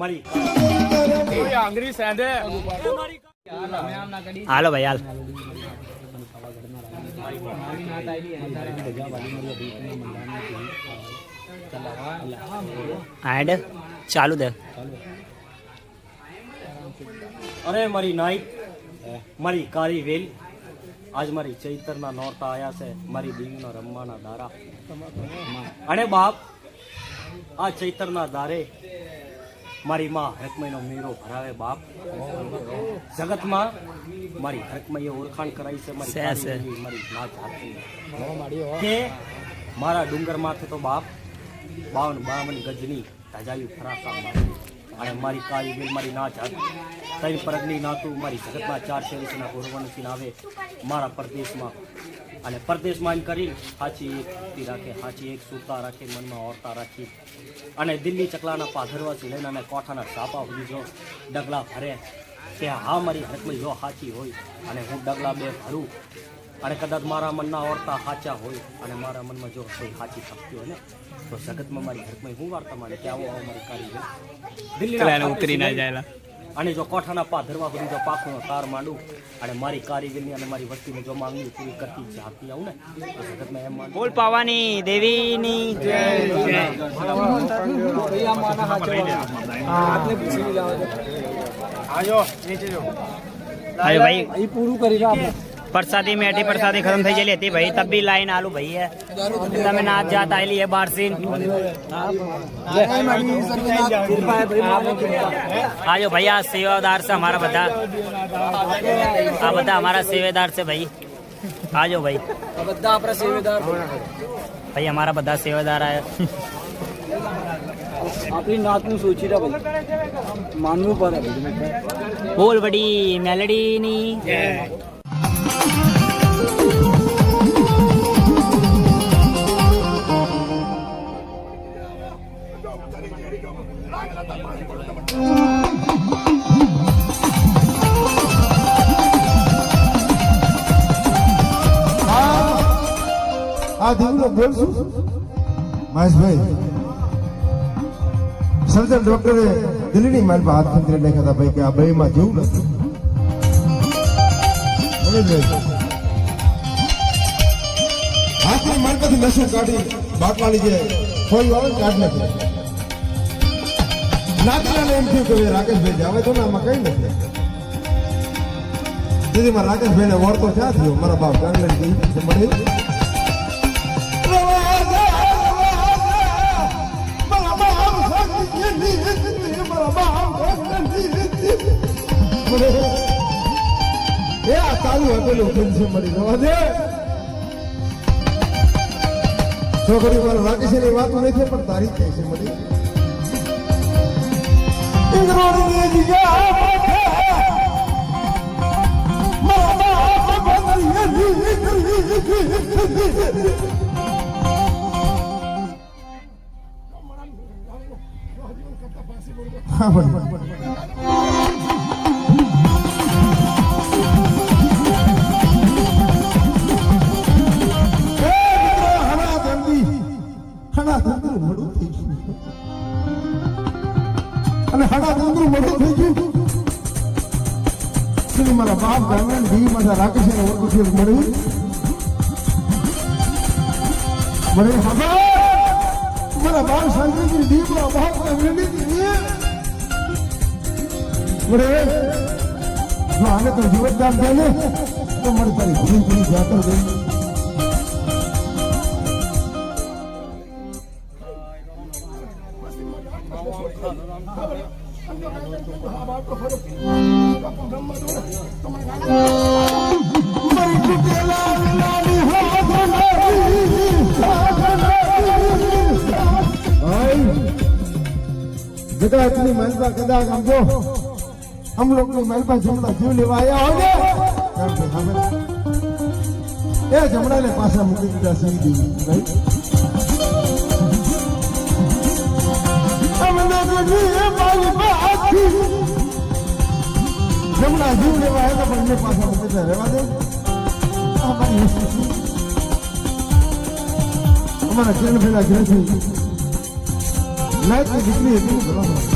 મારી આંગળી સાંધે હાલો ભાઈ હાલ એડ ચાલુ દે અરે મારી નાઈટ મારી કાળી વેલ આજ મારી ચૈતરના નોરતા આયા છે મારી દીવના રમવાના દારા અને બાપ આ ચૈતરના દારે મારી માં હરકમઈનો મેરો ભરાવે બાપ જગતમાં મારી હરકમઈએ ઓળખાણ કરાઈ છે મારી નાચ હાથી કે મારા ડુંગર માથે તો બાપ 52 ગજની ધજાયું ફરાકા અને મારી કાળી વેલ મારી નાચ હાથ તઈ પરગની નાતું મારી જગતના 440 ગોરવનથી આવે મારા પરદેશમાં અને પરદેશમાં કરી સાચી એકથી રાખે સાચી એક સૂતા રાખે મનમાં ઓરતા રાખી અને દિલ્હી ચકલાના પાધરવાથી લઈને અને કોઠાના સાપા સુધી જો ડગલા ભરે કે હા મારી હરકમઈ જો સાચી હોય અને હું ડગલા બે ભરું અને કદાચ મારા મનના ઓરતા સાચા હોય અને મારા મનમાં જો કોઈ સાચી શક્તિ હોય ને તો જગતમાં મારી હરકમઈ હું વાર્તા માને કે આવો મારી કારી દિલ્હી ઉતરી ના જાય અને જો કોઠાના પાધરવા સુધી જો પાખનો તાર માંડું અને મારી કારીગરની અને મારી વસ્તીને જો માંગણી પૂરી કરતી જાતી આવું ને તો જગતમાં એમ માન બોલ પાવાની દેવીની જય આજો નીચે જો अरे भाई ये पूरू કરી રાખ प्रसादी में अटी प्रसादी खत्म થઈ ગયેલી હતી भाई तब भी लाइन आलू भाई है તમે નાચ જાત આયેલી है बाहर सीन आजो भैया सेवादार से हमारा बता आ बता हमारा सेवेदार से भाई आजो भाई બધા આપણા સેવેદાર भाई हमारा બધા सेवेदार आया આપણી નાતનું સોચી રહ્યા ભાઈ માનવું પડે बोल बड़ी मेलोडी ની આ દીવનો બોલશું મહેશભાઈ સર્જન ડોક્ટરે દિલ્હીની માલ પર હાથ ખંજરે નાખ્યા હતા ભાઈ કે આ બેમાં જેવું નથી હાથની માલમાંથી નસો કાઢી બાટલાની જે ફોઈ આવે ને કાઢ નાખે નાચનાને એમ થયું કે રાકેશભાઈ જાવે તો ને આમાં કઈ નથી દીદી માં રાકેશભાઈને વળતો ક્યાં થયો મારા બાપ ગાંગલી ગઈ મળે છોકરી મારા રાકેશ ની વાત નથી પણ તારી થઈ છે મળી હા અને હડા ડુંગરું મોટું થઈ ગયું મારા બાપ ગામના ડી મારા રાકેશ ને ઓળખું મળ્યું મને હવે મારા બાપ શાંતિ ડી માં બાપ મને જો આને તો જીવતદાર છે ને તો મને તારી ઘણી ઘણી જાતો ગઈ इतनी महलबा कदा हमको हम लोग ने महलबा जमड़ा जीव लेवाया हो गया ये जमड़ा ने पासा मुक्ति दिया सही दी भाई हमने तो ये बाली बात थी जमड़ा जीव लेवाया तो बनने पासा मुक्ति दिया रेवा दे हमारी हमारा किरण फेला किरण से लाइट की बिजली है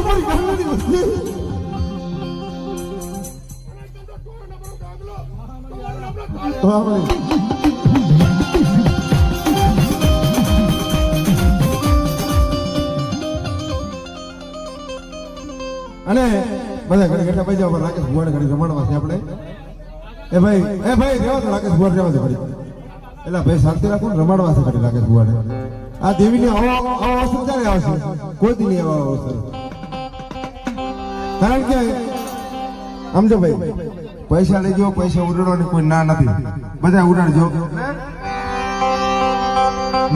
મારી ઘરની વસ્તી વાહ ભાઈ અને બધા ઘરે કેટલા પૈસા પર રાકેશ ભુવાને ઘડી રમાડવા છે આપણે એ ભાઈ રેવા તો રાકેશ ભુવાને રેવા દે ઘડી એટલે ભાઈ શાંતિ રાખો ને રમાડવા છે ઘડી રાકેશ ભુવાને આ દેવીની આવો અવસર ક્યારે આવશે કોઈ દી નહીં આવો અવસર કારણ કે સમજો ભાઈ પૈસા લઈ જાઓ પૈસા ઉડાડવાની કોઈ ના નથી બધા ઉડાડજો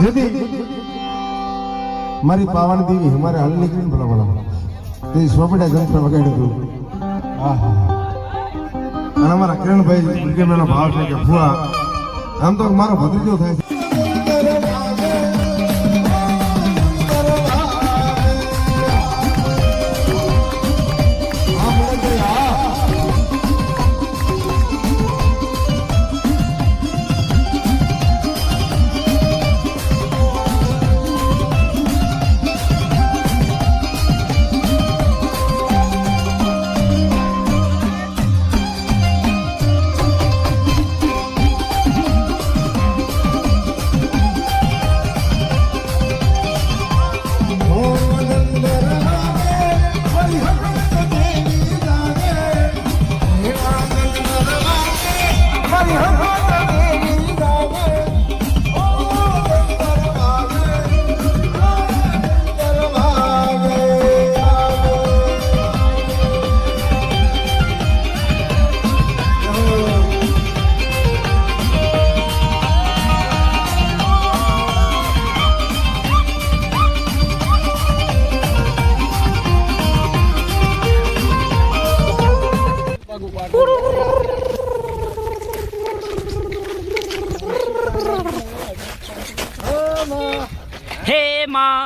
જેથી મારી પાવાની દેવી અમારે હાલ નીકળીને ભલા ભલા તે સ્વપડા જંત્ર વગાડ્યું હતું અને અમારા કિરણભાઈ એનો ભાવ છે કે ફુવા આમ તો મારો ભત્રીજો થાય છે हे माँ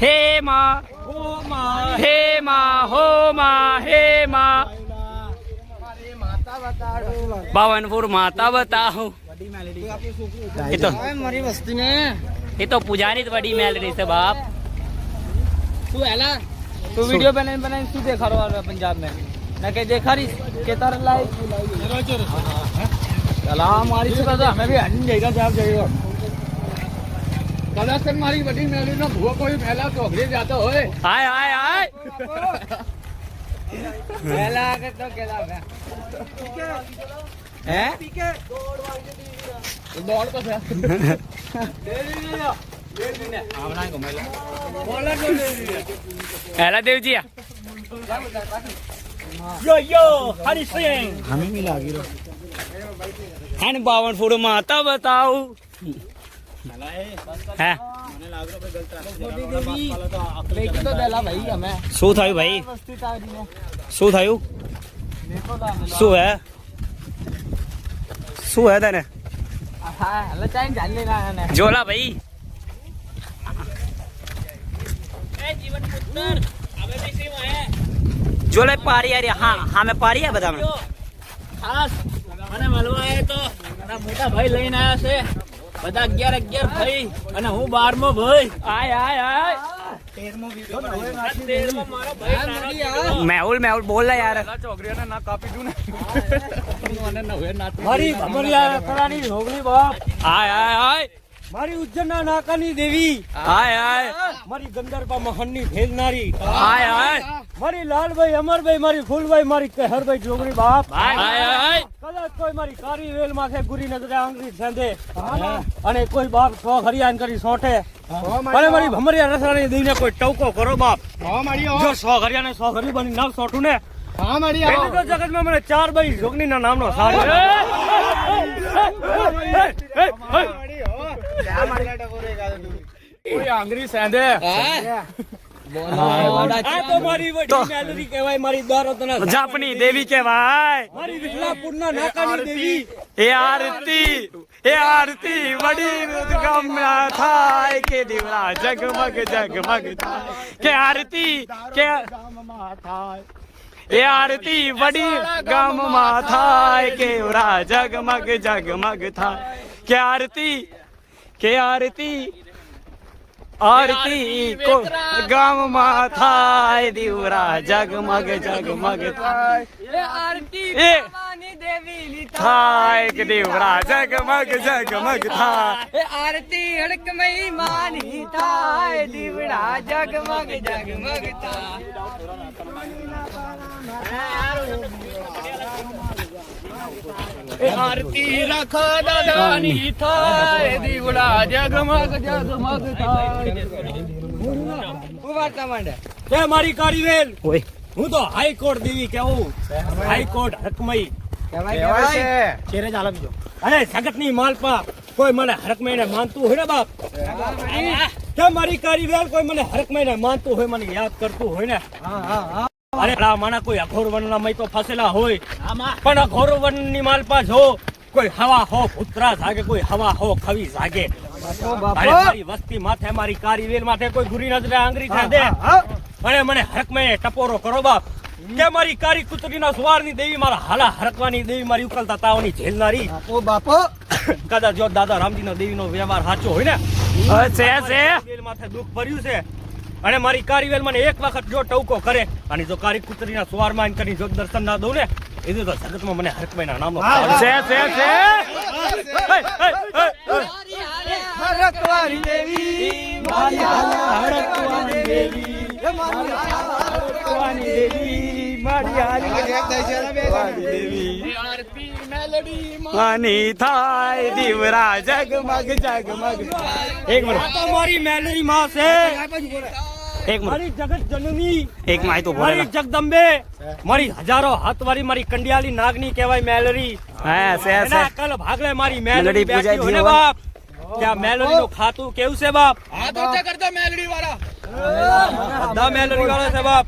हे माँ हे माँ हो माँ हे माँ बावनपुर माता बताऊं ये तो पुजारी तो बड़ी मेलडी से बाप तू हैला तू वीडियो बनाई तू देखा रहा पंजाब में ना कहीं देखा रही के तार लाइव चला हमारी से तो हमें भी हन जाएगा जब जाएगा कदा तक मारी बड़ी मेली ना भूआ कोई पहला तो घरे जाता होए आय आय आय पहला के तो केला है दौड़ तो हेला देव जी यो हरि सिंह हमें भी लागी रो है बावनपुर माता बताओ है लेकिन तो देला भाई हमें શું થયું ભાઈ વસ્તી તારી ને શું થયું देखो दा શું હે શું હે તને हां हल्ला चाइन जान लेना है જોલા ભાઈ જોલે પારી યાર હા હા મેં પારી હે બધા મને ખાસ મને મળવા આયા તો મારા મોટા ભાઈ લઈને આયા છે બધા 11 ભાઈ અને હું 12મો ભાઈ આય આય આય 13મો મારો ભાઈ મેહુલ મેહુલ બોલ યાર ચોકરીઓને ના કાપી દઉં ને મને નવે ના મારી ભમરિયા કરાની હોગલી બાપ આય આય આય મારી ઉજ્જૈનના નાકાની દેવી આય આય મારી ગંદરબા મહનની ભેજનારી આય આય મારી લાલભાઈ અમરભાઈ મારી ફૂલભાઈ મારી કહેરભાઈ જોગણી બાપ આય આય કદાચ કોઈ મારી કારી વેલ માથે ગુરી નજરે આંગળી છેંદે અને કોઈ બાપ સો હરિયાન કરી સોઠે અને મારી ભમરિયા રસરાની દેવીને કોઈ ટવકો કરો બાપ જો સો હરિયાને સો હરી બની નામ સોઠું ને એટલે તો જગતમાં મને 4 ભાઈ જોગણીના નામનો સારો કોઈ આંગળી સેંધે આ તો મારી વડી મેલડી કહેવાય મારી દ્વારકાના જાપની દેવી કેવાય મારી વિઠલાપુરના નાકાની દેવી એ આરતી વડી ગમ્યા થાય કે દીવડા જગમગ જગમગ થાય કે આરતી કે એ આરતી વડી ગામમાં થાય કે દીવડા જગમગ જગમગ થાય કે આરતી આરતી કો ગામમાં થાય દીવરા જગમગ જગમગ થાય આરતી એ ભવાની દેવી થાય કે દીવરા જગમગ જગમગ થાય આરતી હડકમઈ માની થાય દીવડા જગમગ જગમગ થાય આરતી રાખા દાદાની થાય દીવડા જગમગ જગમગ થાય ઉવારતા માંડે જય મારી કારીવેલ ઓય હું તો હાઈકોર્ટ દેવી કેવું હાઈકોર્ટ હકમઈ ચેરે જ આલમજો અરે જગતની માલપા કોઈ મને હરકમઈને માનતું હોય ને બાપ કે મારી કારીવેલ કોઈ મને હરકમઈને માનતું હોય મને યાદ કરતું હોય ને અરે આ માણા કોઈ અઘોર વનના મય તો ફસેલા હોય પણ અઘોર વનની માલપા જો કોઈ હવા હો પુત્રા જાગે કોઈ હવા હો ખવી જાગે અરે મારી વસ્તી માથે મારી કારીવેલ માથે કોઈ ગુરી નજરે આંગળી ઠાદે અને મને હરકમઈને ટપોરો કરો બાપ કે મારી કારી કુતરીના સુવારની દેવી મારા હાલા હરકવાની દેવી મારી ઉકલતા તાવની ઝેલનારી બાપો કદાચ જો દાદા રામજીનો દેવીનો વ્યવહાર સાચો હોય ને છે કારીવેલ માથે દુઃખ ભર્યું છે અને મારી કારીવેલ મને એક વખત જો ટવકો કરે અને જો કારી કુતરીના સુવારમાં કરી જો દર્શન ના દઉં ને એ તો જગતમાં મને હરકમાઈના નામનો છે હરકવારી દેવી મારી હરકવારી દેવી આરતી મેલડી માની થાય દીવરા જગમગ જગમગ એક મિનિટ આ તો મારી મેલરી માં છે એક મિનિટ મારી જગત જનની એક માય તો મારી બોલે જગદંબે મારી હજારો હાથવાળી મારી કંડિયાલી નાગની કહેવાય મેલરી હા છે એના કલ ભાગલે મારી મેલરી મેલડી પૂજાય બેઠી હોય ને જીવન. બાપ ત્યાં મેલરી નું ખાતું કેવું છે બાપ હાથ ઊંચા કરતા મેલડી વાળા બધા મેલરી વાળો છે બાપ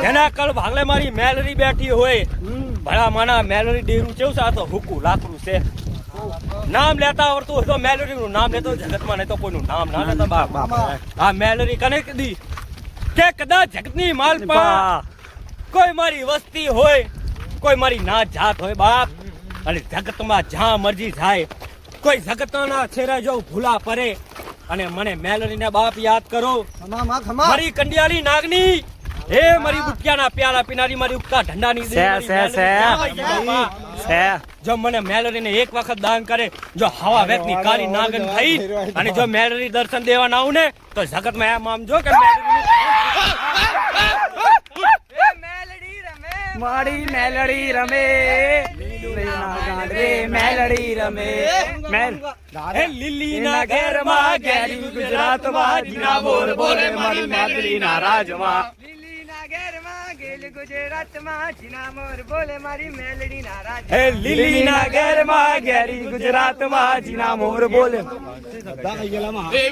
એના કલ ભાગલે મારી મેલરી બેઠી હોય ભલા માના મેલરી ડેરું કેવું છે આ તો હુકુ લાકડું છે નામ લેતા આવડતું હોય તો મેલરી નું નામ લેતો જગતમાં નહીં તો કોઈનું નામ ના લેતા બાપ આ મેલરી કને કીધી કે કદાચ જગતની માલપા કોઈ મારી વસ્તી હોય કોઈ મારી નાત જાત હોય બાપ અને જગતમાં જ્યાં મરજી જાય કોઈ જગતના છેરા જો ભૂલા પડે અને મને મેલરીને બાપ યાદ કરો મારી કંડિયાલી નાગની હે મારી બુટિયાના પ્યાલા પીનારી મારી ઉગતા ઢંડાની છે જો મને મેલરીને એક વખત દાન કરે જો હવા વેતની કાળી નાગન થઈ અને જો મેલરી દર્શન દેવા ના આવું ને તો જગતમાં એમ આમ જો કે મારી મેલડી રમે મેલડી રમે હે લીલીના ઘેરમાં ઘેરી ગુજરાતમાં જીના બોલ બોલે મારી મેલડીના રાજમાં હે લીલીના ઘેરમાં ઘેરી ગુજરાતમાં જીના મોર બોલે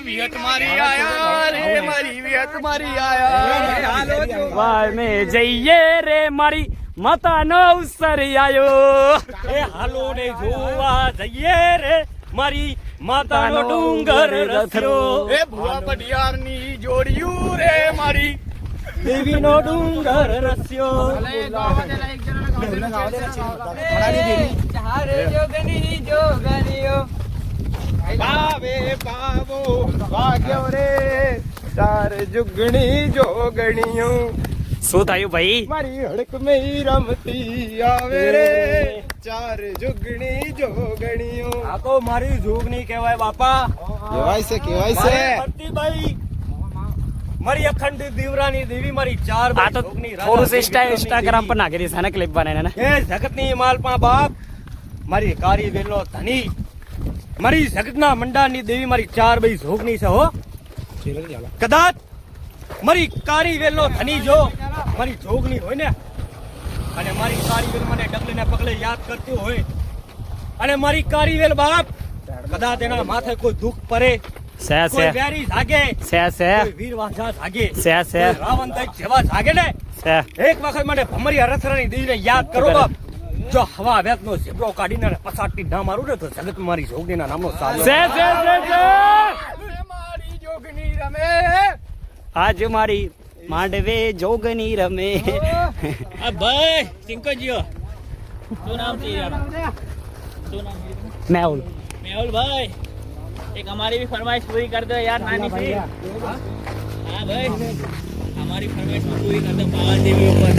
વિયત મારી આયા રે મારી વિયત મારી આયા વાય મે જઈએ રે મારી માતા નો અવસર આયો એ હાલો ને જોવા જઈએ રે મારી માતાનો ડુંગર રથરો એ ભુવા પડિયારની જોડિયું રે મારી દેવીનો ડુંગર રસ્યો બાવે બાવો વાગ્યો રે તાર જુગણી જોગણીઓ શું થયું ભાઈ મારી હડક મેં રમતી આવે રે ચાર જુગણી જોગણીઓ આ તો મારી જોગની કહેવાય બાપા કહેવાય ભરતીભાઈ મારી અખંડ દીવરાની દેવી મારી ચાર આ તો જોગની થોડું ઇન્સ્ટાગ્રામ પર નાખી દઈશ ને ક્લિપ બનાવીને એ જગતની માલપા બાપ મારી કારી વેલો ધની મારી જગતના મંડાની દેવી મારી ચાર બઈ જોગની છે હો કદાચ મારી કારી વેલો ધની જો મારી જોગની હોય ને અને મારી કારી વેલ મને ડગલે ને પગલે યાદ કરતી હોય અને મારી કારી વેલ બાપ કદાચ એના માથે કોઈ દુઃખ પડે કોઈ વેરી જાગે કોઈ વીર વાંઝા જાગે કોઈ રાવણ દૈત જેવા જાગે ને એક વખત મને ભમરી હરસરાની દેવીને યાદ કરો બાપ જો હવા વેતનો ઝીબ્રો કાઢીને પસાટી ના મારું ને તો જગત મારી જોગણીના નામનો સારો મારી જોગણી રમે આજ મારી માંડવે જોગની રમે આ ભાઈ સિંકોજીઓ શું નામ છે યાર શું નામ મેહુલ મેહુલ ભાઈ एक हमारी भी फरमाइश पूरी कर दो यार नानी सी। हाँ भाई हमारी फरमाइश पूरी कर दो पावन देवी ऊपर।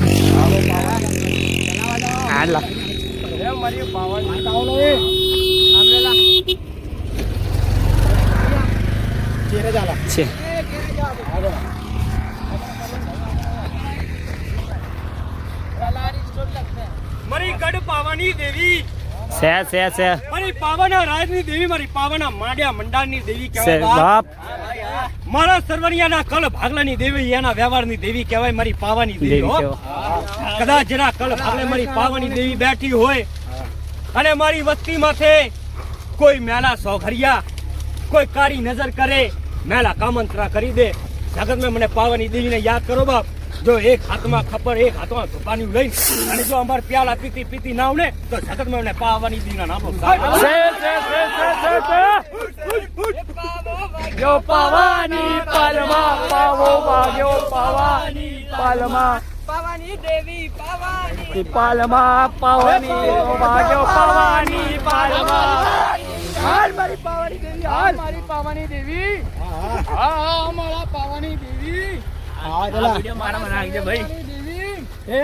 મારી પાવન છે મારી ગઢ પાવાની દેવી છે મારી પાવાના રાજની દેવી મારી પાવાના માંડ્યા મંડાણની દેવી છે કહેવાય બાપ. બાપ મારા સરવણિયાના કલ ભાગલાની દેવી એના વ્યવહારની દેવી કહેવાય મારી પાવાની દેવી દેવી હો. કેવો કદાચ જેના કલ ભાગલે મારી પાવાની દેવી બેઠી હોય અને મારી વસ્તી માથે કોઈ મેલા સોઘરિયા કોઈ કાળી નજર કરે મેલા કામંત્રા કરી દે જગત મેં મને પાવાની દેવીને યાદ કરો બાપ. જો એક હાથમાં ખબર એક હાથમાં ધુપાની લઈને અને જો અમાર પ્યાલા પીતી પીતી નાવ ને તો જગત મેં મને પાવાની દેવીના નામનો જો પાવાની પાલમાં પાવો વાગ્યો પાવાની પાલમાં પાવાની દેવી પાવાની પાલમાં પાવાની વાગ્યો પાવાની પાલમાં હાલ મારી પાવાની દેવી હાલ મારી પાવાની દેવી હા મારા પાવાની દેવી વિડિયો મારા માં નાખજે ભાઈ। એ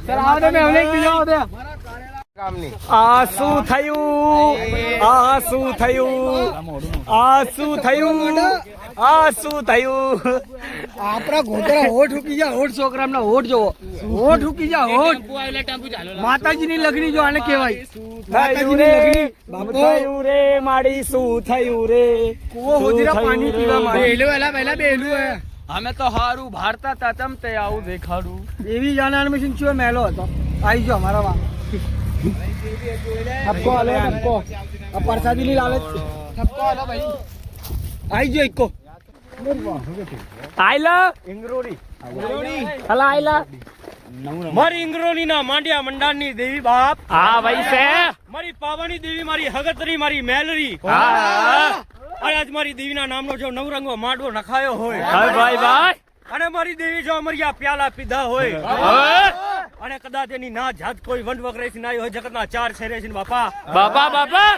ચલ આવો દે મે હલે બીજો આવો દે આ શું થયું આ શું થયું આ શું થયું આ શું થયું આપણા ઘોટરા હોઠ ઉકી જા હોઠ છોકરાના હોઠ જોવો હોઠ ઉકી જા હોઠ ટેમ્પો આલે ટેમ્પો ચાલો માતાજીની લગડી જો આને કહેવાય થયું રે થયું રે માડી શું થયું રે કુવો હોજીરા પાણી પીવા માટે બેલું એલા પહેલા બેલું હે અમે તો હારું ભારતા તા તમ તે આવું દેખાડું। દેવી જાનાર મશીન ચો મેલો હતો આવી જો અમારા વા ઠપકો આલો ઠપકો આ પ્રસાદી ની લાવે ઠપકો આલો ભાઈ આવી જો એકો આયલા ઇંગરોડી હલા આયલા મારી ઇંગરોલીના માંડ્યા મંડાણની દેવી બાપ. હા ભાઈ છે મારી પાવાની દેવી મારી હગતરી મારી મેલરી હા આજ મારી દેવીના નામનો જો નવરંગો માંડવો નખાયો હોય હા ભાઈ ભાઈ અને મારી દેવી જો અમારી પ્યાલા પીધા હોય હવે અને કદાચ એની ના જાત કોઈ વંડ વગરેથી ના હોય જગતના ચાર શેરે છે ને બાપા બાપા બાપા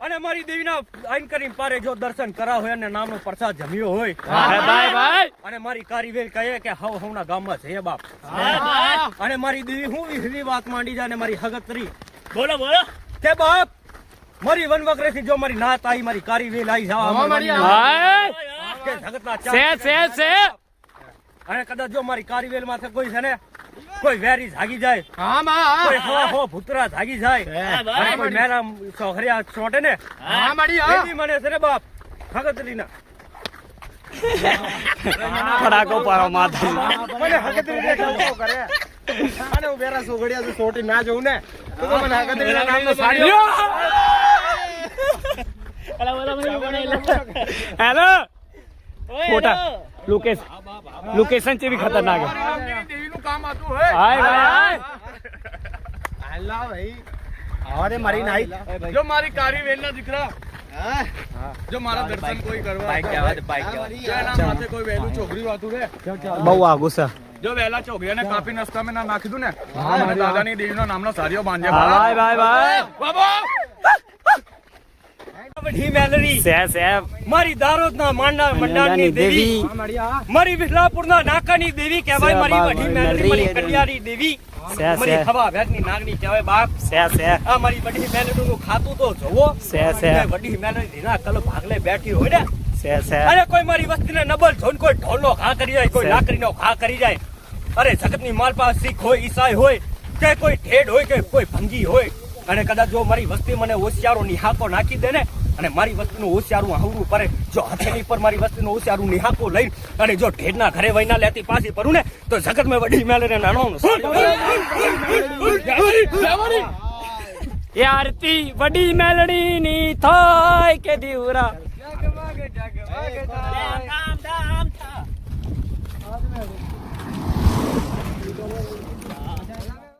અને મારી દેવીના આઈન કરીને પારે જો દર્શન કરા હોય અને નામનો પ્રસાદ જમ્યો હોય અરે ભાઈ ભાઈ અને મારી કારીવેલ કહે કે હવ હવના ગામમાં છે બાપ અને મારી દેવી હું એવી વાત માંડી જાય અને મારી હગતરી બોલો બોલો કે બાપ મારી વન વગરેથી જો મારી નાત આવી મારી કારીવેલ આવી જવા ભાઈ કે જગતના છે ચાર છે છે અને કદાચ જો મારી કારીવેલ માથે કોઈ છે ને કોઈ વેરી જાગી જાય હા માં કોઈ હો ભૂતરા જાગી જાય અને કોઈ મેરા સોખરિયા છોટે ને હા માડી એથી મને છે ને બાપ હગતરીના ફડાકો પાડો માથા મને હગતરીને ટપકો કરે અને હું વેરા સોગડિયા તો છોટી ના જોઉં ને તો મને હગતરીના નામનો સાડીઓ અલા બોલો મને બનાવી હેલો ઓય ફોટા લોકેશન છે બી ખતરનાક હે દેવીનું કામ હતું હે હાય ભાઈ હાલા ભાઈ આવા દે મારી નાઈ જો મારી કારી વેલના દીકરા જો મારા દર્શન કોઈ કરવા બાઈક જવા દે બાઈક જવા દે એના માથે કોઈ વહેલું છોકરી વાતું રે બહુ આગુ છે જો વહેલા છોકરીને કાપી નસ્તા મેં ના નાખી દઉં ને મને દાદાની દેવીનો નામનો સારીઓ બાંધે ભાઈ ભાઈ ભાઈ બાબા વઢી મેલરી છે મારી દારોદના માંડા મંડાણની દેવી મારી વિઠલાપુરના નાકાની દેવી કહેવાય મારી વઢી મેલરી મારી કલ્યાણી દેવી મારી હવા વેગની નાગની કહેવાય બાપ છે આ મારી વઢી મેલરીનું ખાતું તો જોવો છે વઢી મેલરી ધીના કલ ભાગલે બેઠી હોય ને છે અરે કોઈ મારી વસ્તીને નબલ જોઈને કોઈ ઢોલનો ઘા કરી જાય કોઈ લાકડીનો ઘા કરી જાય અરે જગતની માલ પાસે શીખ હોય ઈસાઈ હોય કે કોઈ ઠેડ હોય કે કોઈ ભંગી હોય અને કદાચ જો મારી વસ્તી મને હોશિયારો નિહાકો નાખી દે ને અને મારી વસ્તીનું હોશિયારું આવડું પડે જો હથેળી પર મારી વસ્તીનું હોશિયારું નિહાકો લઈને અને જો ઠેડના ઘરે વહીના લેતી પાછી પરું ને તો જગત મેં વડી મેલે નાનો એ આરતી વડી મેલડી ની થાય કે દીવરા